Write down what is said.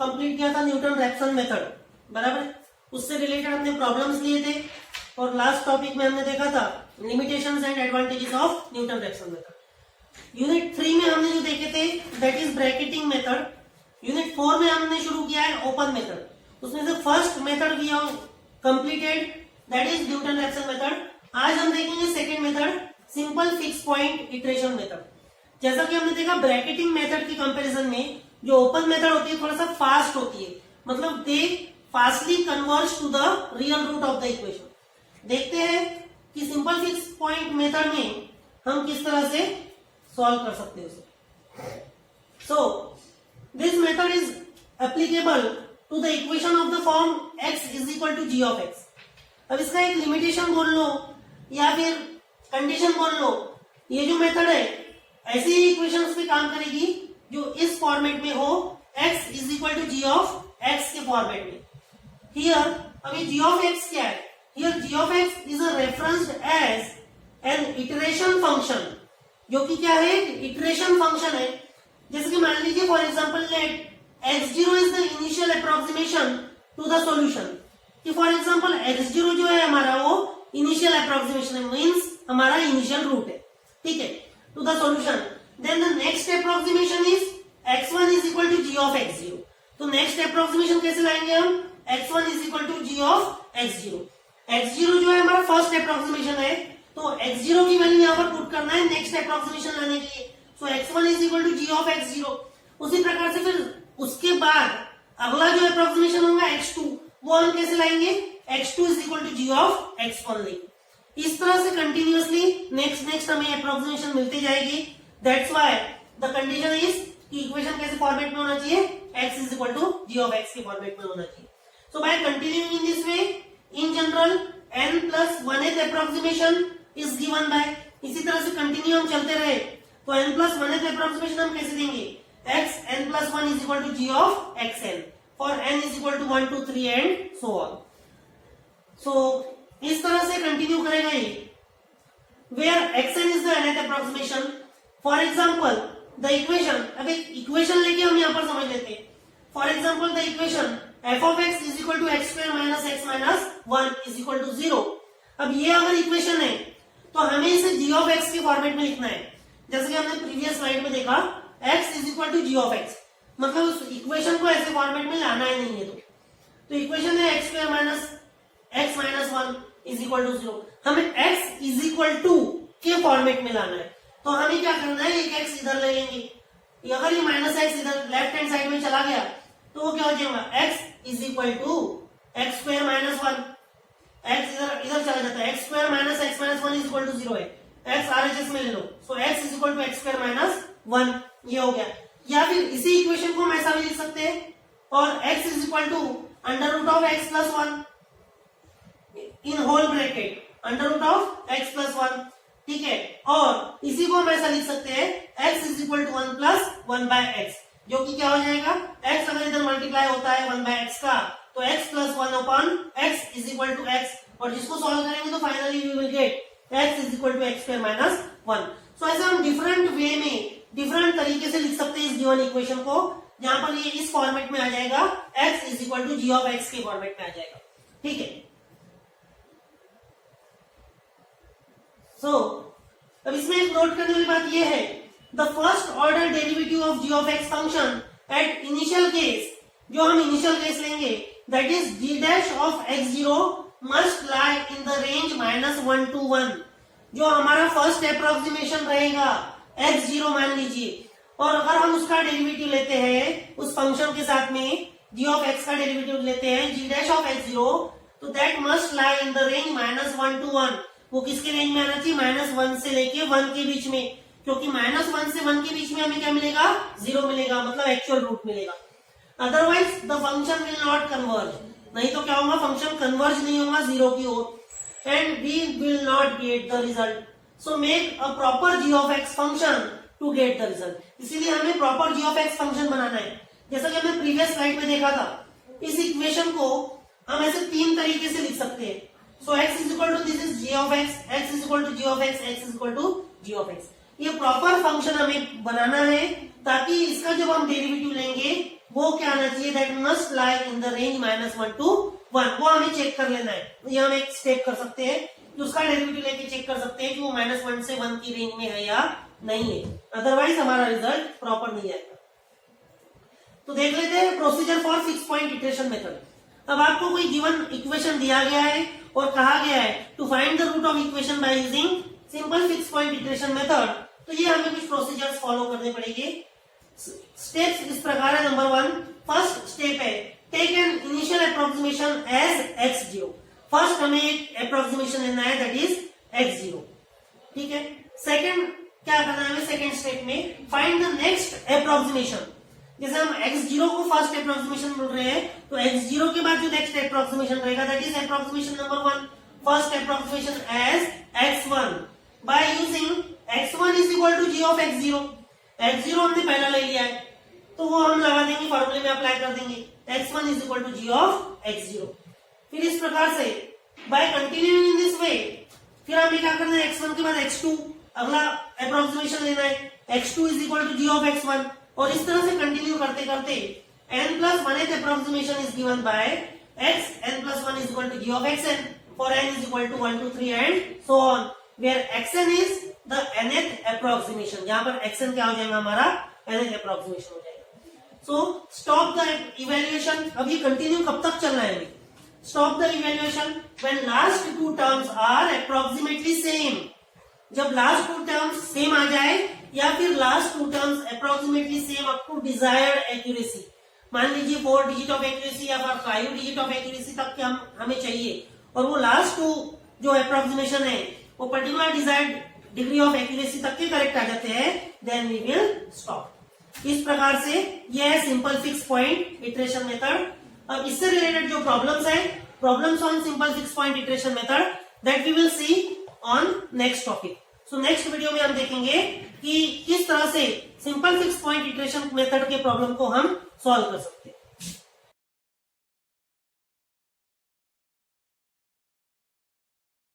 Complete किया था Newton Raphson method, बराबर। उससे रिलेटेड हमने प्रॉब्लम्स लिए थे और लास्ट टॉपिक में हमने देखा था limitations and advantages of Newton Raphson method. Unit 3 में हमने जो देखे थे that is bracketing method. Unit 4 में हमने शुरू किया है ओपन मेथड। उसमें से first method we have completed that is Newton Raphson method. आज हम देखेंगे second method simple fix point iteration method. जैसा कि हमने देखा ब्रैकेटिंग मेथड की कंपैरिजन में जो ओपन मेथड होती है थोड़ा सा फास्ट होती है, मतलब they fastly converge to the real root of the equation. देखते हैं कि सिंपल फिक्स पॉइंट मेथड में हम किस तरह से सॉल्व कर सकते हैं उसे। So this method is applicable to the equation of the form x is equal to g of x. अब इसका एक लिमिटेशन बोल लो या फिर कंडीशन बोल लो, ये जो मेथड है ऐसी इक्वेशंस पे काम करेगी जो इस फॉर्मेट में हो x is equal to g of x के फॉर्मेट में। हियर अभी जी ऑफ एक्स क्या है, here g of x is referenced as an iteration function, जो कि क्या है इटरेशन फंक्शन है। जैसे कि मान लीजिए for example let x0 is the initial approximation to the solution, कि फॉर एग्जांपल x0 जो है हमारा वो इनिशियल अप्रोक्सीमेशन है, मींस हमारा इनिशियल रूट है, ठीक है, to the solution. Then the next approximation is x1 is equal to g of x0। तो नेक्स्ट अप्रोक्सीमेशन कैसे लाएंगे हम, x1 is equal to g of x0। x0 जो है हमारा फर्स्ट अप्रोक्सीमेशन है, तो x0 की वैल्यू यहाँ पर पुट करना है नेक्स्ट अप्रोक्सीमेशन लाने के लिए। So x1 is equal to g of x0। उसी प्रकार से फिर उसके बाद अगला जो अप्रोक्सीमेशन होगा x2, वो हम कैसे लाएंगे, x2 is equal to g of x1 लेंगे। इस तरह से कंटिन्यूअसली नेक्स्ट हमें अप्रोक्सीमेशन मिलती जाएगी। That's why the condition is कि इक्वेशन कैसे फॉर्मेट में होना चाहिए, x is equal to g of x के फॉर्मेट में होना चाहिए। So by continuing in this way in general n plus 1th approximation is given by, इसी तरह से कंटिन्यू हम चलते रहे तो n प्लस 1th अप्रोक्सीमेशन हम कैसे देंगे, x n plus 1 is equal to g of xn for n is equal to 1 2 3 and so on. So इस तरह से कंटिन्यू करेगा ये, where xn is the nth approximation. For example the equation, अब एक इक्वेशन लेके हम यहाँ पर समझ लेते हैं। For example the equation f of x is equal to x square minus x minus 1 is equal to 0। अब ये अगर इक्वेशन है तो हमें इसे g of x के फॉर्मेट में लिखना है। जैसे कि हमने प्रीवियस स्लाइड में देखा x is equal to g of x, मतलब उस इक्वेशन को ऐसे फॉर्मेट में लाना है नहीं है तो इक्वेशन है x square minus x minus 1 is equal to 0। हमें x इज इक्वल टू के फॉर्मेट में लाना है, तो हमें क्या करना है, एक x इधर ले लेंगे। अगर ये माइनस x इधर लेफ्ट हैंड साइड में चला गया तो वो क्या हो जाएगा, x is equal to x square minus 1, x इधर चला जाता है, x square minus x minus 1 is equal to 0 है, x RHS में ले लो। So x is equal to x square minus 1, ये हो गया। या फिर इसी इक्वेशन को हम ऐसा भी लिख सकते हैं और x is equal to under root of x plus 1 in whole bracket under root of x plus 1, ठीक है। और इसी को हम ऐसा लिख सकते हैं x is equal to 1 plus 1 by x, जो कि क्या हो जाएगा, x अगर इधर मल्टीप्लाई होता है 1 बाय एक्स का तो x plus 1 upon x is equal to x, और जिसको सॉल्व करेंगे तो finally we will get x is equal to x square minus 1। So ऐसा हम डिफरेंट वे में डिफरेंट तरीके से लिख सकते हैं इस गिवन इक्वेशन को, जहां पर ये इस फॉर्मेट में आ जाएगा x is equal to g of x के फॉर्मेट में आ जाएगा, ठीक है। सो अब इसमें एक नोट करने वाली बात ये है, the first order derivative of g of x function at initial case, जो हम इनिशियल केस लेंगे that is g dash of x0 must lie in the range -1 to 1। जो हमारा फर्स्ट अप्रोक्सीमेशन रहेगा x0 मान लीजिए, और अगर हम उसका डेरिवेटिव लेते हैं उस फंक्शन के साथ में g ऑफ x का डेरिवेटिव लेते हैं g डैश ऑफ x0, तो that must lie in the range -1 to 1। वो किसके रेंज में आना चाहिए, -1 से लेके 1 के बीच में, क्योंकि -1 से 1 के बीच में हमें क्या मिलेगा, 0 मिलेगा, मतलब एक्चुअल रूट मिलेगा। Otherwise the function will not converge, नहीं तो क्या होगा, फंक्शन कन्वर्ज नहीं होगा 0 की ओर, and we will not get the result. So make a proper g of x function to get the result. इसीलिए हमें proper g of x function बनाना है। जैसा कि हमने प्रीवियस स्लाइड में देखा था, इस इक्वेशन को हम ऐसे 3 तरीके से लिख सकते हैं। So x is equal to this is g of x, x is equal to g of x, x is equal to g of x। ये प्रॉपर फंक्शन हमें बनाना है ताकि इसका जब हम डेरिवेटिव लेंगे वो क्या आना चाहिए, that must lie in the range -1 to 1, वो हमें चेक कर लेना है। ये हम एक स्टेप कर सकते हैं कि उसका डेरिवेटिव लेके चेक कर सकते हैं कि वो -1 से 1 की रेंज में है या नहीं है, अदरवाइज हमारा रिजल्ट प्रॉपर नहीं आएगा। तो देख लेते हैं procedure for 6 point iteration method. अब आपको कोई गिवन इक्वेशन दिया गया है और कहा गया है to find the root of equation by using simple 6 point iteration method, तो ये हमें कुछ प्रोसीजर्स फॉलो करने पड़ेंगे। स्टेप्स इस प्रकार है। नंबर 1, फर्स्ट स्टेप है take an initial approximation as x0। First हमें एक अप्रोक्सीमेशन लेना है दैट इज x0, ठीक है। सेकंड क्या करना है हमें, सेकंड स्टेप में फाइंड द नेक्स्ट अप्रोक्सीमेशन। जैसे हम x0 को फर्स्ट अप्रोक्सीमेशन बोल रहे हैं, तो x0 के बाद जो नेक्स्ट अप्रोक्सीमेशन रहेगा that is approximation number 1, first approximation as x1 by using x1 is equal to g of x0। x0 हमने पहला ले लिया है तो वो हम लगा देंगे, फॉर्मूले में अप्लाई कर देंगे, x1 is equal to g of x0। फिर इस प्रकार से by continuing in this way, फिर हमें क्या करना है, x1 के बाद x2 अगला अप्रोक्सीमेशन लेना है, x2 is equal to g of x1, और इस तरह से कंटिन्यू करते करते n+1th approximation is given by x n+1 is equal to g of xn for n is equal to 1 2 3 and so on, where xn is the nth approximation। यहाँ पर xn क्या हो जाएगा हमारा nth approximation हो जाएगा। So stop the evaluation। अभी continue कब तक चलना है अभी, stop the evaluation when last two terms are approximately same। जब लास्ट टू टर्म्स सेम आ जाए या फिर last two terms approximately same up to desired accuracy, मान लीजिए 4 डिजिट ऑफ एक्यूरेसी या फिर 5 डिजिट ऑफ एक्यूरेसी तक के हमें चाहिए, और वो लास्ट टू जो अप्रोक्सीमेशन है वो particular desired degree of accuracy तक के करेक्ट आ जाते हैं, देन वी विल स्टॉप। इस प्रकार से यह है सिंपल 6 पॉइंट इटरेशन मेथड। अब इससे रिलेटेड जो प्रॉब्लम्स है, problems on simple 6 point iteration method, that we will see on next topic. So next video में हम देखेंगे कि किस तरह से सिंपल 6 पॉइंट इटरेशन मेथड के प्रॉब्लम को हम सॉल्व कर सकते हैं।